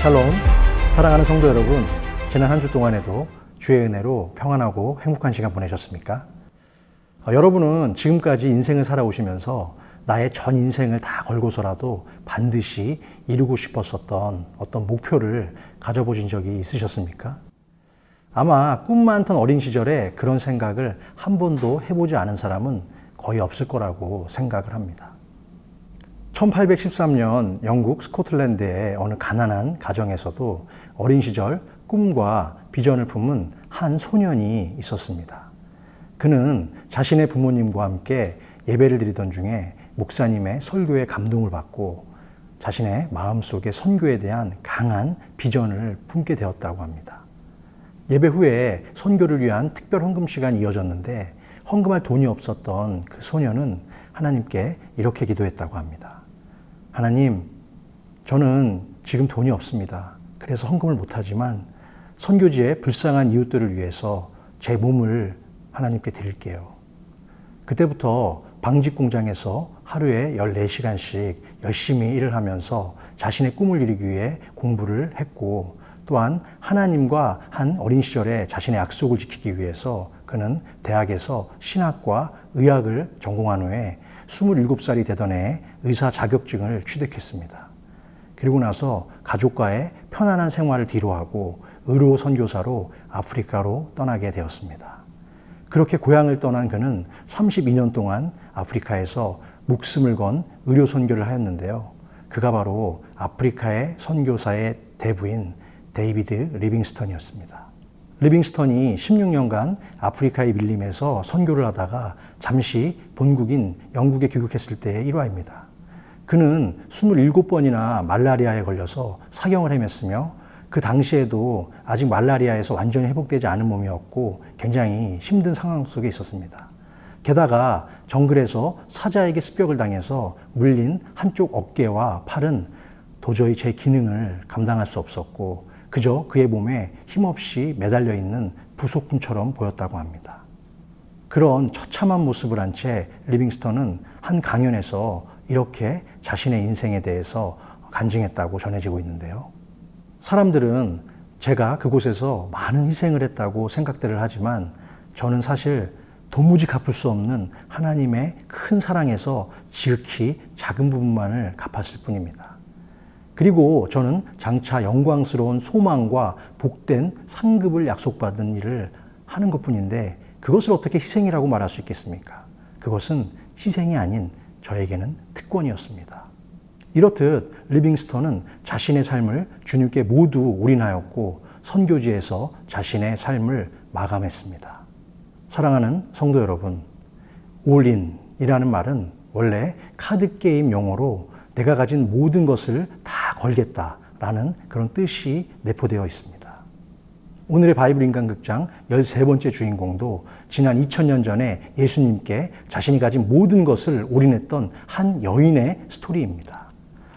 샬롬, 사랑하는 성도 여러분, 지난 한 주 동안에도 주의 은혜로 평안하고 행복한 시간 보내셨습니까? 여러분은 지금까지 인생을 살아오시면서 나의 전 인생을 다 걸고서라도 반드시 이루고 싶었었던 어떤 목표를 가져보신 적이 있으셨습니까? 아마 꿈 많던 어린 시절에 그런 생각을 한 번도 해보지 않은 사람은 거의 없을 거라고 생각을 합니다. 1813년 영국 스코틀랜드의 어느 가난한 가정에서도 어린 시절 꿈과 비전을 품은 한 소년이 있었습니다. 그는 자신의 부모님과 함께 예배를 드리던 중에 목사님의 설교에 감동을 받고 자신의 마음속에 선교에 대한 강한 비전을 품게 되었다고 합니다. 예배 후에 선교를 위한 특별 헌금 시간이 이어졌는데 헌금할 돈이 없었던 그 소년은 하나님께 이렇게 기도했다고 합니다. 하나님, 저는 지금 돈이 없습니다. 그래서 헌금을 못하지만 선교지의 불쌍한 이웃들을 위해서 제 몸을 하나님께 드릴게요. 그때부터 방직 공장에서 하루에 14시간씩 열심히 일을 하면서 자신의 꿈을 이루기 위해 공부를 했고, 또한 하나님과 한 어린 시절에 자신의 약속을 지키기 위해서 그는 대학에서 신학과 의학을 전공한 후에 27살이 되던 해에 의사 자격증을 취득했습니다. 그리고 나서 가족과의 편안한 생활을 뒤로하고 의료 선교사로 아프리카로 떠나게 되었습니다. 그렇게 고향을 떠난 그는 32년 동안 아프리카에서 목숨을 건 의료 선교를 하였는데요. 그가 바로 아프리카의 선교사의 대부인 데이비드 리빙스턴이었습니다. 리빙스턴이 16년간 아프리카의 밀림에서 선교를 하다가 잠시 본국인 영국에 귀국했을 때의 일화입니다. 그는 27번이나 말라리아에 걸려서 사경을 헤맸으며 그 당시에도 아직 말라리아에서 완전히 회복되지 않은 몸이었고 굉장히 힘든 상황 속에 있었습니다. 게다가 정글에서 사자에게 습격을 당해서 물린 한쪽 어깨와 팔은 도저히 제 기능을 감당할 수 없었고 그저 그의 몸에 힘없이 매달려 있는 부속품처럼 보였다고 합니다. 그런 처참한 모습을 한 채 리빙스턴은 한 강연에서 이렇게 자신의 인생에 대해서 간증했다고 전해지고 있는데요. 사람들은 제가 그곳에서 많은 희생을 했다고 생각들을 하지만 저는 사실 도무지 갚을 수 없는 하나님의 큰 사랑에서 지극히 작은 부분만을 갚았을 뿐입니다. 그리고 저는 장차 영광스러운 소망과 복된 상급을 약속받은 일을 하는 것뿐인데 그것을 어떻게 희생이라고 말할 수 있겠습니까? 그것은 희생이 아닌 저에게는 특권이었습니다. 이렇듯 리빙스턴은 자신의 삶을 주님께 모두 올인하였고 선교지에서 자신의 삶을 마감했습니다. 사랑하는 성도 여러분, 올인이라는 말은 원래 카드게임 용어로 내가 가진 모든 것을 다 걸겠다라는 그런 뜻이 내포되어 있습니다. 오늘의 바이블 인간극장 13번째 주인공도 지난 2000년 전에 예수님께 자신이 가진 모든 것을 올인했던 한 여인의 스토리입니다.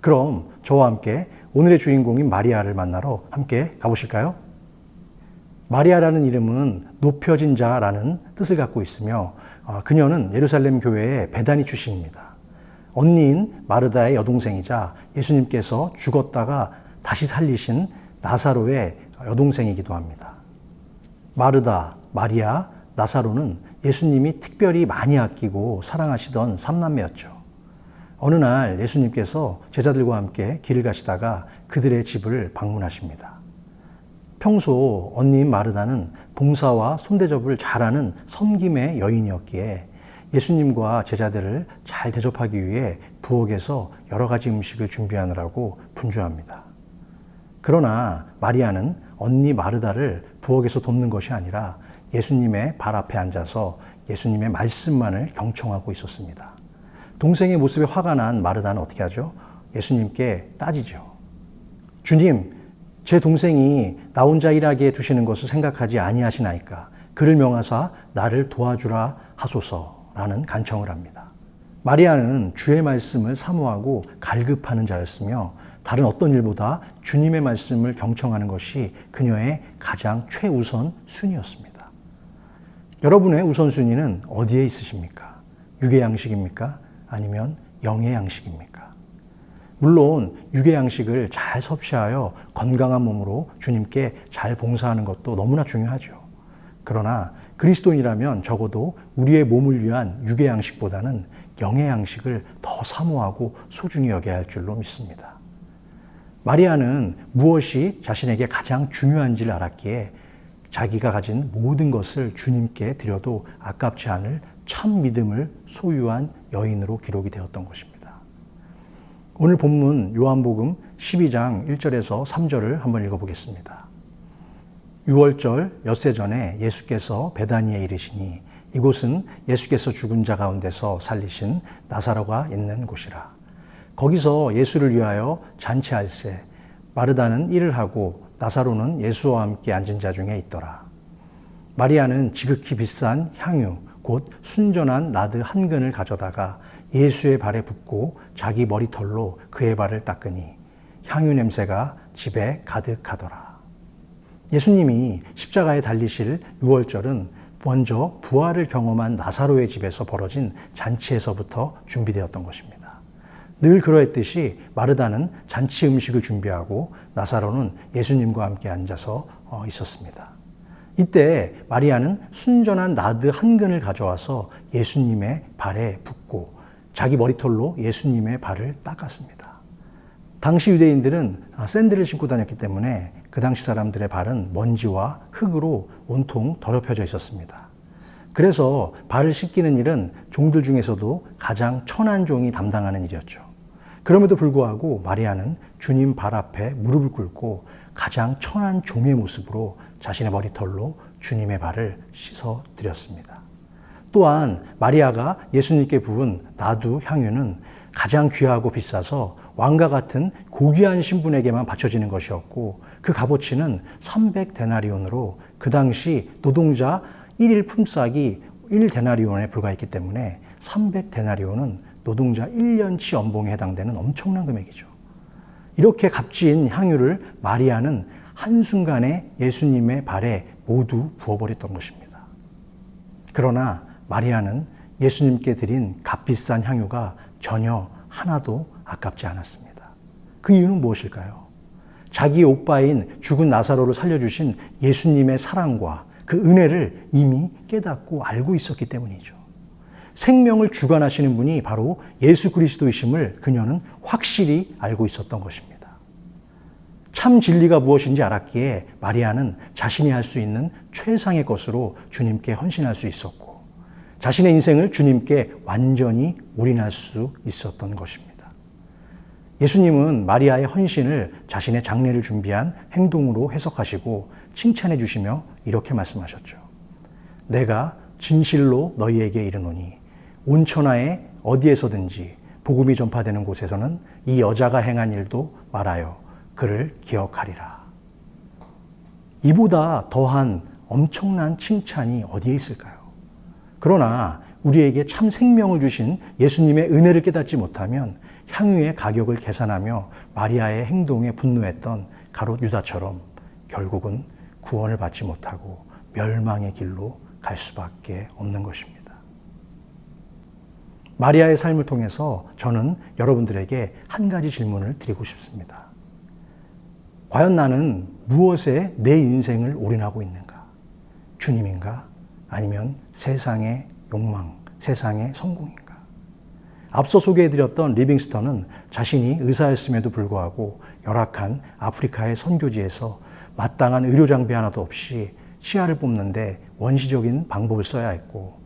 그럼 저와 함께 오늘의 주인공인 마리아를 만나러 함께 가보실까요? 마리아라는 이름은 높여진 자라는 뜻을 갖고 있으며 그녀는 예루살렘 교회의 베다니 출신입니다. 언니인 마르다의 여동생이자 예수님께서 죽었다가 다시 살리신 나사로의 여동생이기도 합니다. 마르다, 마리아, 나사로는 예수님이 특별히 많이 아끼고 사랑하시던 삼남매였죠. 어느 날 예수님께서 제자들과 함께 길을 가시다가 그들의 집을 방문하십니다. 평소 언니인 마르다는 봉사와 손대접을 잘하는 섬김의 여인이었기에 예수님과 제자들을 잘 대접하기 위해 부엌에서 여러 가지 음식을 준비하느라고 분주합니다. 그러나 마리아는 언니 마르다를 부엌에서 돕는 것이 아니라 예수님의 발 앞에 앉아서 예수님의 말씀만을 경청하고 있었습니다. 동생의 모습에 화가 난 마르다는 어떻게 하죠? 예수님께 따지죠. 주님, 제 동생이 나 혼자 일하게 두시는 것을 생각하지 아니하시나이까? 그를 명하사 나를 도와주라 하소서. 라는 간청을 합니다. 마리아는 주의 말씀을 사모하고 갈급하는 자였으며 다른 어떤 일보다 주님의 말씀을 경청하는 것이 그녀의 가장 최우선 순위였습니다. 여러분의 우선순위는 어디에 있으십니까? 육의 양식입니까? 아니면 영의 양식입니까? 물론 육의 양식을 잘 섭취하여 건강한 몸으로 주님께 잘 봉사하는 것도 너무나 중요하죠. 그러나 그리스도인이라면 적어도 우리의 몸을 위한 육의 양식보다는 영의 양식을 더 사모하고 소중히 여겨야 할 줄로 믿습니다. 마리아는 무엇이 자신에게 가장 중요한지를 알았기에 자기가 가진 모든 것을 주님께 드려도 아깝지 않을 참 믿음을 소유한 여인으로 기록이 되었던 것입니다. 오늘 본문 요한복음 12장 1절에서 3절을 한번 읽어보겠습니다. 6월절 엿새 전에 예수께서 베다니에 이르시니 이곳은 예수께서 죽은 자 가운데서 살리신 나사로가 있는 곳이라. 거기서 예수를 위하여 잔치할세 마르다는 일을 하고 나사로는 예수와 함께 앉은 자 중에 있더라. 마리아는 지극히 비싼 향유 곧 순전한 나드 한 근을 가져다가 예수의 발에 붓고 자기 머리털로 그의 발을 닦으니 향유 냄새가 집에 가득하더라. 예수님이 십자가에 달리실 6월절은 먼저 부활을 경험한 나사로의 집에서 벌어진 잔치에서부터 준비되었던 것입니다. 늘 그러했듯이 마르다는 잔치 음식을 준비하고 나사로는 예수님과 함께 앉아서 있었습니다. 이때 마리아는 순전한 나드 한 근을 가져와서 예수님의 발에 붓고 자기 머리털로 예수님의 발을 닦았습니다. 당시 유대인들은 샌들을 신고 다녔기 때문에 그 당시 사람들의 발은 먼지와 흙으로 온통 더럽혀져 있었습니다. 그래서 발을 씻기는 일은 종들 중에서도 가장 천한 종이 담당하는 일이었죠. 그럼에도 불구하고 마리아는 주님 발 앞에 무릎을 꿇고 가장 천한 종의 모습으로 자신의 머리털로 주님의 발을 씻어 드렸습니다. 또한 마리아가 예수님께 부은 나두 향유는 가장 귀하고 비싸서 왕과 같은 고귀한 신분에게만 바쳐지는 것이었고 그 값어치는 300데나리온으로 그 당시 노동자 1일 품삯이 1데나리온에 불과했기 때문에 300데나리온은 노동자 1년치 연봉에 해당되는 엄청난 금액이죠. 이렇게 값진 향유를 마리아는 한순간에 예수님의 발에 모두 부어버렸던 것입니다. 그러나 마리아는 예수님께 드린 값비싼 향유가 전혀 하나도 아깝지 않았습니다. 그 이유는 무엇일까요? 자기 오빠인 죽은 나사로를 살려주신 예수님의 사랑과 그 은혜를 이미 깨닫고 알고 있었기 때문이죠. 생명을 주관하시는 분이 바로 예수 그리스도이심을 그녀는 확실히 알고 있었던 것입니다. 참 진리가 무엇인지 알았기에 마리아는 자신이 할 수 있는 최상의 것으로 주님께 헌신할 수 있었고 자신의 인생을 주님께 완전히 올인할 수 있었던 것입니다. 예수님은 마리아의 헌신을 자신의 장례를 준비한 행동으로 해석하시고 칭찬해 주시며 이렇게 말씀하셨죠. 내가 진실로 너희에게 이르노니 온 천하에 어디에서든지 복음이 전파되는 곳에서는 이 여자가 행한 일도 말하여 그를 기억하리라. 이보다 더한 엄청난 칭찬이 어디에 있을까요? 그러나 우리에게 참 생명을 주신 예수님의 은혜를 깨닫지 못하면 향유의 가격을 계산하며 마리아의 행동에 분노했던 가롯 유다처럼 결국은 구원을 받지 못하고 멸망의 길로 갈 수밖에 없는 것입니다. 마리아의 삶을 통해서 저는 여러분들에게 한 가지 질문을 드리고 싶습니다. 과연 나는 무엇에 내 인생을 올인하고 있는가? 주님인가? 아니면 세상의 욕망, 세상의 성공인가? 앞서 소개해드렸던 리빙스턴은 자신이 의사였음에도 불구하고 열악한 아프리카의 선교지에서 마땅한 의료 장비 하나도 없이 치아를 뽑는데 원시적인 방법을 써야 했고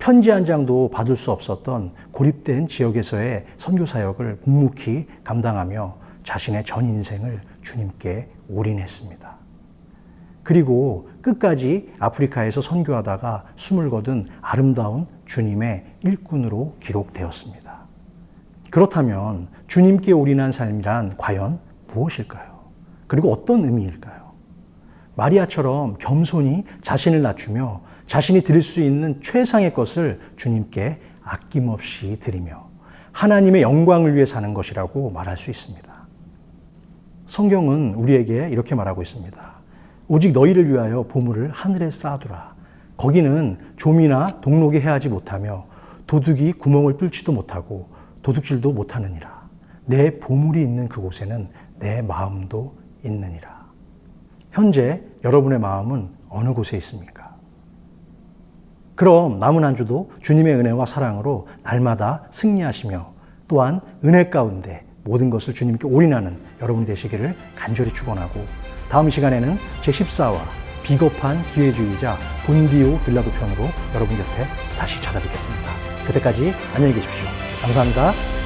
편지 한 장도 받을 수 없었던 고립된 지역에서의 선교 사역을 묵묵히 감당하며 자신의 전 인생을 주님께 올인했습니다. 그리고 끝까지 아프리카에서 선교하다가 숨을 거둔 아름다운 주님의 일꾼으로 기록되었습니다. 그렇다면 주님께 올인한 삶이란 과연 무엇일까요? 그리고 어떤 의미일까요? 마리아처럼 겸손히 자신을 낮추며 자신이 드릴 수 있는 최상의 것을 주님께 아낌없이 드리며 하나님의 영광을 위해 사는 것이라고 말할 수 있습니다. 성경은 우리에게 이렇게 말하고 있습니다. 오직 너희를 위하여 보물을 하늘에 쌓아두라. 거기는 좀이나 동록이 해하지 못하며 도둑이 구멍을 뚫지도 못하고 도둑질도 못하느니라. 내 보물이 있는 그곳에는 내 마음도 있느니라. 현재 여러분의 마음은 어느 곳에 있습니까? 그럼 남은 한 주도 주님의 은혜와 사랑으로 날마다 승리하시며 또한 은혜 가운데 모든 것을 주님께 올인하는 여러분 되시기를 간절히 축원하고, 다음 이 시간에는 제14화 비겁한 기회주의자 본디오 빌라도 편으로 여러분 곁에 다시 찾아뵙겠습니다. 그때까지 안녕히 계십시오. 감사합니다.